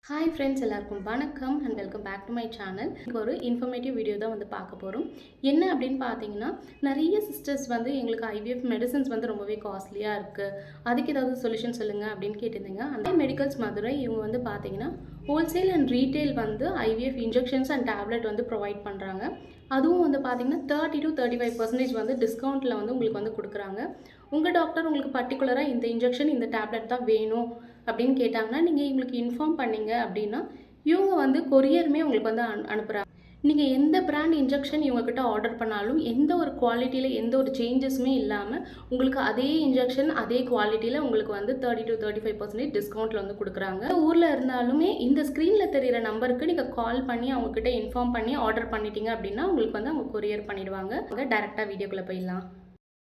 Hi friends, எல்லாருக்கும் வணக்கம் and welcome back to my channel. இங்கே ஒரு இன்ஃபர்மேட்டிவ் வீடியோ தான் பார்க்க போகிறோம். என்ன அப்படின்னு பார்த்தீங்கன்னா, நிறைய சிஸ்டர்ஸ் எங்களுக்கு ஐவிஎஃப் மெடிசன்ஸ் ரொம்பவே காஸ்ட்லியாக இருக்குது, அதுக்கு ஏதாவது சொல்யூஷன் சொல்லுங்கள் அப்படின்னு கேட்டிருந்தீங்க. அந்த மெடிக்கல்ஸ் மதுரை இவங்க பார்த்தீங்கன்னா wholesale and retail IVF injections and tablet provide பண்ணுறாங்க. அதுவும் பார்த்தீங்கன்னா 30 to 35% டிஸ்கவுண்ட்டில் உங்களுக்கு கொடுக்குறாங்க. உங்கள் டாக்டர் உங்களுக்கு பர்டிகுலராக இந்த இன்ஜெக்ஷன் இந்த டேப்லெட் தான் வேணும் அப்படின்னு கேட்டாங்கன்னா, நீங்கள் இவங்களுக்கு இன்ஃபார்ம் பண்ணிங்க அப்படின்னா இவங்க கொரியருமே உங்களுக்கு அனுப்புகிறாங்க. நீங்கள் எந்த பிராண்ட் இன்ஜெக்ஷன் இவங்கக்கிட்ட ஆர்டர் பண்ணாலும் எந்த ஒரு குவாலிட்டியில் எந்த ஒரு சேஞ்சஸுமே இல்லாமல் உங்களுக்கு அதே இன்ஜெக்ஷன் அதே குவாலிட்டியில் உங்களுக்கு 30 to 35% டிஸ்கவுண்ட்டில் கொடுக்குறாங்க. ஊரில் இருந்தாலுமே இந்த ஸ்க்ரீனில் தெரிகிற நம்பருக்கு நீங்கள் கால் பண்ணி அவங்கக்கிட்ட இன்ஃபார்ம் பண்ணி ஆர்டர் பண்ணிட்டீங்க அப்படின்னா உங்களுக்கு அவங்க கொரியர் பண்ணிடுவாங்க. டேரெக்டாக வீடியோக்குள்ளே போயிடலாம்.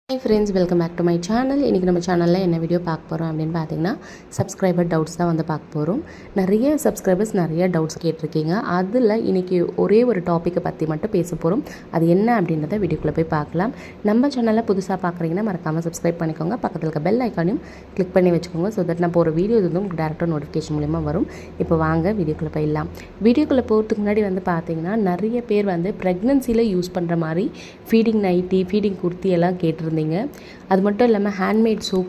Hi friends, welcome back to my channel. இன்றைக்கி நம்ம சேனலில் என்ன வீடியோ பார்க்க போகிறோம் அப்படின்னு பார்த்தீங்கன்னா, சப்ஸ்கிரைபர் டவுட்ஸ் தான் பார்க்க போகிறோம். நிறைய சப்ஸ்கிரைபர்ஸ் நிறைய டவுட்ஸ் கேட்டிருக்கீங்க. அதில் இன்றைக்கி ஒரே ஒரு டாப்பிக்கை பற்றி மட்டும் பேச போகிறோம். அது என்ன அப்படின்றத வீடியோக்குள்ளே போய் பார்க்கலாம். நம்ம சேனலில் புதுசாக பார்க்குறீங்கன்னா மறக்காமல் சப்ஸ்கிரைப் பண்ணிக்கோங்க. பக்கத்தில் இருக்க பெல் ஐக்கானையும் கிளிக் பண்ணி வச்சுக்கோங்க. ஸோ தட் நான் போகிற வீடியோ உங்களுக்கு டேரெக்டாக நோட்டிஃபிகேஷன் மூலிமா வரும். இப்போ வாங்க வீடியோக்குள்ளே போயிடலாம். வீடியோக்குள்ளே போகிறதுக்கு முன்னாடி பார்த்தீங்கன்னா, நிறைய பேர் ப்ரெக்னன்சியில் யூஸ் பண்ணுற மாதிரி ஃபீடிங் நைட்டி, ஃபீடிங் குர்த்தி எல்லாம் கேட்டிருந்தீங்க. அது மட்டும் இல்லாமல் ஹேண்ட்மேட் சோப்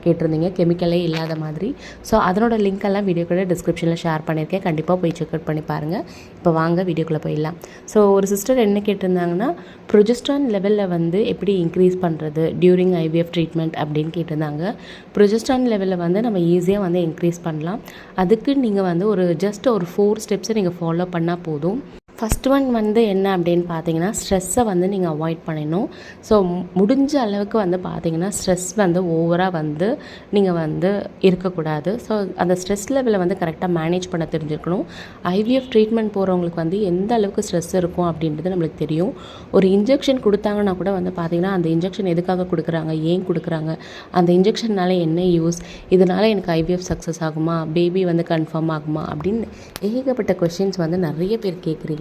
கேட்டிருந்தீங்க, கெமிக்கலே இல்லாத மாதிரி. ஸோ அதனோட லிங்க் எல்லாம் வீடியோக்குள்ளே டிஸ்கிரிப்ஷனில் ஷேர் பண்ணியிருக்கேன். கண்டிப்பாக போய் செக் அவுட் பண்ணி பாருங்கள். இப்போ வாங்க வீடியோக்குள்ளே போயிடலாம். ஸோ ஒரு சிஸ்டர் என்ன கேட்டிருந்தாங்கன்னா, ப்ரொஜெஸ்ட்ரான் லெவலில் எப்படி இன்க்ரீஸ் பண்ணுறது டியூரிங் ஐவிஎஃப் ட்ரீட்மெண்ட் அப்படின்னு கேட்டிருந்தாங்க. ப்ரொஜெஸ்ட்ரான் லெவலில் நம்ம ஈஸியாக இன்க்ரீஸ் பண்ணலாம். அதுக்கு நீங்கள் ஒரு ஜஸ்ட் ஒரு 4 ஸ்டெப்ஸை நீங்கள் ஃபாலோ பண்ணால் போதும். ஃபஸ்ட் ஒன் என்ன அப்படின்னு பார்த்தீங்கன்னா, ஸ்ட்ரெஸ்ஸை நீங்கள் அவாய்ட் பண்ணணும். ஸோ முடிஞ்ச அளவுக்கு பார்த்தீங்கன்னா ஸ்ட்ரெஸ் ஓவராக நீங்கள் இருக்கக்கூடாது. ஸோ அந்த ஸ்ட்ரெஸ் லெவலை கரெக்டாக மேனேஜ் பண்ண தெரிஞ்சுக்கணும். ஐவிஎஃப் ட்ரீட்மெண்ட் போகிறவங்களுக்கு எந்த அளவுக்கு ஸ்ட்ரெஸ் இருக்கும் அப்படின்றது நம்மளுக்கு தெரியும். ஒரு இன்ஜெக்ஷன் கொடுத்தாங்கன்னா கூட பார்த்தீங்கன்னா, அந்த இன்ஜெக்ஷன் எதுக்காக கொடுக்குறாங்க, ஏன் கொடுக்குறாங்க, அந்த இன்ஜெக்ஷனால் என்ன யூஸ், இதனால் எனக்கு ஐவிஎஃப் சக்ஸஸ் ஆகுமா, பேபி கன்ஃபார்ம் ஆகுமா அப்படின்னு ஏகப்பட்ட கொஷின்ஸ் நிறைய பேர் கேட்குறீங்க.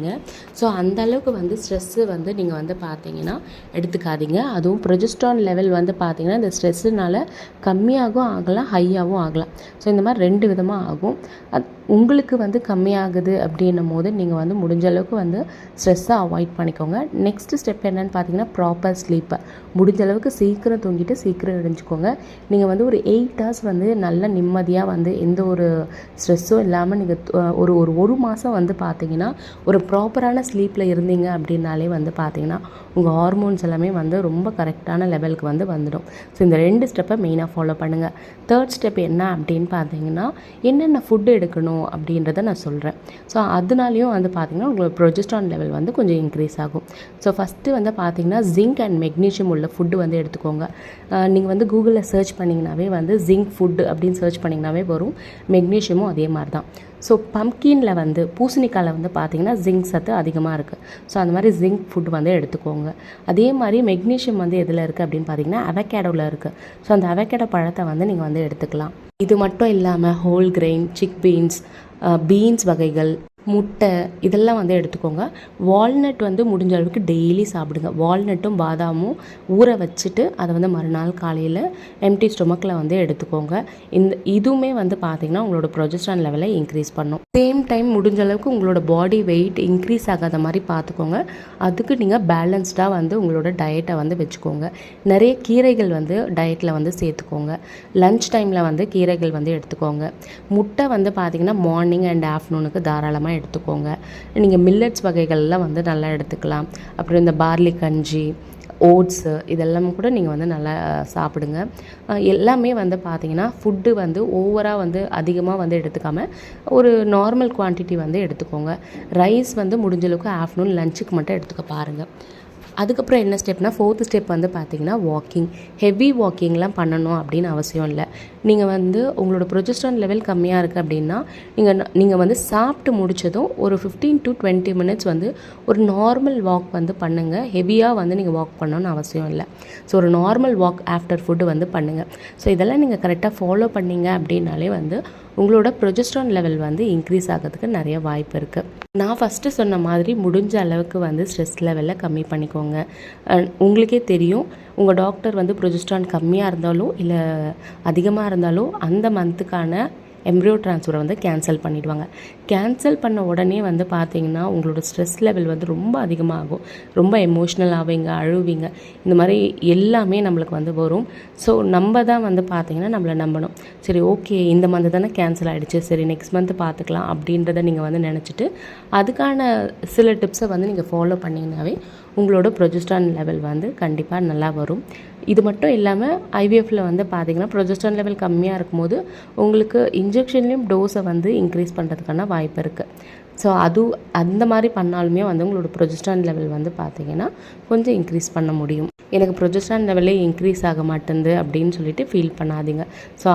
ஸோ அந்த அளவுக்கு ஸ்ட்ரெஸ்ஸு நீங்கள் பார்த்தீங்கன்னா எடுத்துக்காதீங்க. அதுவும் ப்ரொஜெஸ்ட்ரான் லெவல் பார்த்தீங்கன்னா இந்த ஸ்ட்ரெஸ்ஸுனால கம்மியாகவும் ஆகலாம், ஹையாகவும் ஆகலாம். ஸோ இந்த மாதிரி 2 விதமாக ஆகும். உங்களுக்கு கம்மியாகுது அப்படின்னும் போது நீங்கள் முடிஞ்ச அளவுக்கு ஸ்ட்ரெஸ்ஸை அவாய்ட் பண்ணிக்கோங்க. நெக்ஸ்ட் ஸ்டெப் என்னென்னு பார்த்தீங்கன்னா, ப்ராப்பர் ஸ்லீப்பை முடிஞ்ச அளவுக்கு சீக்கிரம் தூங்கிட்டு சீக்கிரம் எழுஞ்சிக்கோங்க. நீங்கள் ஒரு 8 hours நல்ல நிம்மதியாக எந்த ஒரு ஸ்ட்ரெஸ்ஸும் இல்லாமல் நீங்கள் ஒரு மாதம் பார்த்தீங்கன்னா ஒரு ப்ராப்பரான ஸ்லீப்பில் இருந்தீங்க அப்படின்னாலே பார்த்தீங்கன்னா உங்கள் ஹார்மோன்ஸ் எல்லாமே ரொம்ப கரெக்டான லெவலுக்கு வந்துடும். ஸோ இந்த 2 ஸ்டெப்பை மெயினாக ஃபாலோ பண்ணுங்கள். 3rd ஸ்டெப் என்ன அப்படின்னு பார்த்தீங்கன்னா, என்னென்ன ஃபுட்டு எடுக்கணும் அப்படின்றத நான் சொல்கிறேன். ஸோ அதனாலையும் பார்த்தீங்கன்னா உங்களோட ப்ரொஜெஸ்ட்ரான் லெவல் கொஞ்சம் இன்க்ரீஸ் ஆகும். ஸோ ஃபஸ்ட்டு பார்த்தீங்கன்னா ஜிங்க் அண்ட் மெக்னீஷியம் உள்ள ஃபுட்டு எடுத்துக்கோங்க. நீங்கள் கூகுளில் சர்ச் பண்ணிங்கனாவே ஜிங்க் ஃபுட்டு அப்படின்னு சர்ச் பண்ணிங்கனாவே வரும். மெக்னீஷியமும் அதே மாதிரி தான். ஸோ பம்கினில் பூசணிக்காயில் பார்த்தீங்கன்னா ஜிங்க் சத்து அதிகமாக இருக்குது. ஸோ அந்த மாதிரி ஜிங்க் ஃபுட் எடுத்துக்கோங்க. அதே மாதிரி மெக்னீஷியம் எதில் இருக்குது அப்படின்னு பார்த்தீங்கன்னா அவகேடோவில் இருக்குது. ஸோ அந்த அவகேடோ பழத்தை நீங்கள் எடுத்துக்கலாம். இது மட்டும் இல்லாமல் ஹோல் கிரெயின், சிக் பீன்ஸ் வகைகள், முட்டை இதெல்லாம் எடுத்துக்கோங்க. வால்நட் முடிஞ்ச அளவுக்கு டெய்லி சாப்பிடுங்க. வால்நட்டும் பாதாமும் ஊற வச்சுட்டு அதை மறுநாள் காலையில் எம்டி ஸ்டொமக்கில் எடுத்துக்கோங்க. இதுவுமே பார்த்திங்கன்னா உங்களோட ப்ரொஜெஸ்ட்ரான் லெவலை இன்க்ரீஸ் பண்ணும். சேம் டைம் முடிஞ்ச அளவுக்கு உங்களோட பாடி வெயிட் இன்க்ரீஸ் ஆகாத மாதிரி பார்த்துக்கோங்க. அதுக்கு நீங்கள் பேலன்ஸ்டாக உங்களோட டயட்டை வச்சுக்கோங்க. நிறைய கீரைகள் டயட்டில் சேர்த்துக்கோங்க. லன்ச் டைமில் கீரைகள் எடுத்துக்கோங்க. முட்டை பார்த்திங்கன்னா மார்னிங் அண்ட் ஆஃப்டர்நூனுக்கு தாராளமாக எடுத்துக்கோங்க. நீங்கள் மில்லட்ஸ் வகைகள்லாம் நல்லா எடுத்துக்கலாம். அப்புறம் இந்த பார்லி கஞ்சி, ஓட்ஸு இதெல்லாம் கூட நீங்கள் நல்லா சாப்பிடுங்க. எல்லாமே பார்த்தீங்கன்னா ஃபுட்டு ஓவராக அதிகமாக எடுத்துக்காமல் ஒரு நார்மல் குவான்டிட்டி எடுத்துக்கோங்க. ரைஸ் முடிஞ்சளவுக்கு ஆஃப்டர்நூன் லஞ்சுக்கு மட்டும் எடுத்துக்க பாருங்கள். அதுக்கப்புறம் என்ன ஸ்டெப்னா, 4th ஸ்டெப் பார்த்தீங்கன்னா வாக்கிங். ஹெவி வாக்கிங்லாம் பண்ணணும் அப்படின்னு அவசியம் இல்லை. நீங்கள் உங்களோட ப்ரொஜெஸ்ட்ரான் லெவல் கம்மியாக இருக்குது அப்படின்னா நீங்கள் சாப்பிட்டு முடித்ததும் ஒரு 15 to 20 minutes ஒரு நார்மல் வாக் பண்ணுங்கள். ஹெவியாக நீங்கள் வாக் பண்ணணும்னு அவசியம் இல்லை. ஸோ ஒரு நார்மல் வாக் ஆஃப்டர் ஃபுட்டு பண்ணுங்கள். ஸோ இதெல்லாம் நீங்கள் கரெக்டாக ஃபாலோ பண்ணிங்க அப்படின்னாலே உங்களோட ப்ரொஜெஸ்ட்ரான் லெவல் இன்க்ரீஸ் ஆகிறதுக்கு நிறைய வாய்ப்பு இருக்குது. நான் ஃபஸ்ட்டு சொன்ன மாதிரி முடிஞ்ச அளவுக்கு ஸ்ட்ரெஸ் லெவலில் கம்மி பண்ணிக்கோங்க. உங்களுக்கே தெரியும், உங்கள் டாக்டர் ப்ரொஜெஸ்ட்ரான் கம்மியாக இருந்தாலும் இல்லை அதிகமாக இருந்தாலும் அந்த மந்த்துக்கான எம்ப்ரியோ ட்ரான்ஸ்ஃபரை வந்து கேன்சல் பண்ணிவிடுவாங்க. கேன்சல் பண்ண உடனே வந்து பார்த்திங்கன்னா உங்களோட ஸ்ட்ரெஸ் லெவல் வந்து ரொம்ப அதிகமாகும். ரொம்ப எமோஷ்னல் ஆவீங்க, அழுவீங்க, இந்த மாதிரி எல்லாமே நம்மளுக்கு வந்து வரும். ஸோ நம்ம தான் வந்து பார்த்திங்கன்னா நம்மளை நம்பணும். சரி ஓகே, இந்த மந்த் தானே கேன்சல் ஆகிடுச்சு, சரி நெக்ஸ்ட் மந்த் பார்த்துக்கலாம் அப்படின்றத நீங்கள் வந்து நினச்சிட்டு அதுக்கான சில டிப்ஸை வந்து நீங்கள் ஃபாலோ பண்ணிங்கனாவே உங்களோட ப்ரொஜெஸ்ட்ரான் லெவல் வந்து கண்டிப்பாக நல்லா வரும். இது மட்டும் இல்லாமல் ஐவிஎஃப்பில் வந்து பார்த்திங்கன்னா ப்ரொஜெஸ்ட்ரான் லெவல் கம்மியாக இருக்கும்போது உங்களுக்கு இன்ஜெக்ஷன்லேயும் டோஸை வந்து இன்க்ரீஸ் பண்ணுறதுக்கான வாய்ப்பு இருக்குது. ஸோ அந்த மாதிரி பண்ணாலுமே வந்து உங்களோட ப்ரொஜெஸ்ட்ரான் லெவல் வந்து பார்த்திங்கன்னா கொஞ்சம் இன்க்ரீஸ் பண்ண முடியும். எனக்கு ப்ரொஜெஸ்ட்ரான் லெவலே இன்க்ரீஸ் ஆக மாட்டேங்குது அப்படின்னு சொல்லிட்டு ஃபீல் பண்ணாதீங்க. ஸோ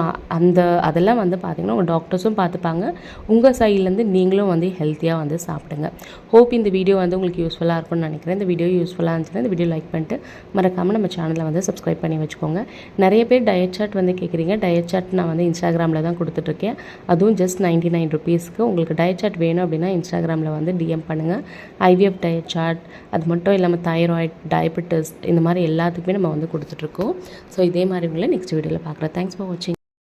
அதெல்லாம் வந்து பார்த்திங்கன்னா உங்கள் டாக்டர்ஸும் பார்த்துப்பாங்க. உங்கள் சைட்லேருந்து நீங்களும் வந்து ஹெல்த்தியாக வந்து சாப்பிடுங்க. ஹோப் இந்த வீடியோ வந்து உங்களுக்கு யூஸ்ஃபுல்லாக இருக்கும்னு நினைக்கிறேன். இந்த வீடியோ யூஸ்ஃபுல்லாக இருந்துச்சுன்னா இந்த வீடியோ லைக் பண்ணிட்டு மறக்காமல் நம்ம சேனலை வந்து சப்ஸ்கிரைப் பண்ணி வச்சுக்கோங்க. நிறைய பேர் டயட் சார்ட் வந்து கேட்குறீங்க. டயட் சார்ட் நான் வந்து இன்ஸ்டாகிராமில் தான் கொடுத்துட்ருக்கேன். அதுவும் ஜஸ்ட் 99 ருபீஸ்க்கு. உங்களுக்கு டயட் சார்ட் வேணும் அப்படின்னா இன்ஸ்டாகிராமில் வந்து டிஎம் பண்ணுங்கள். ஐவிஎஃப் டயட் சார்ட், அது மட்டும் இல்லாமல் தைராய்ட், டயபெட்டிஸ், இந்த மாதிரி எல்லாத்துக்குமே நம்ம வந்து கொடுத்துட்ருக்கோம். ஸோ இதே மாதிரி உங்களை நெக்ஸ்ட் வீடியோவில் பார்க்குறேன். தேங்க்ஸ் ஃபார் வாட்சிங்.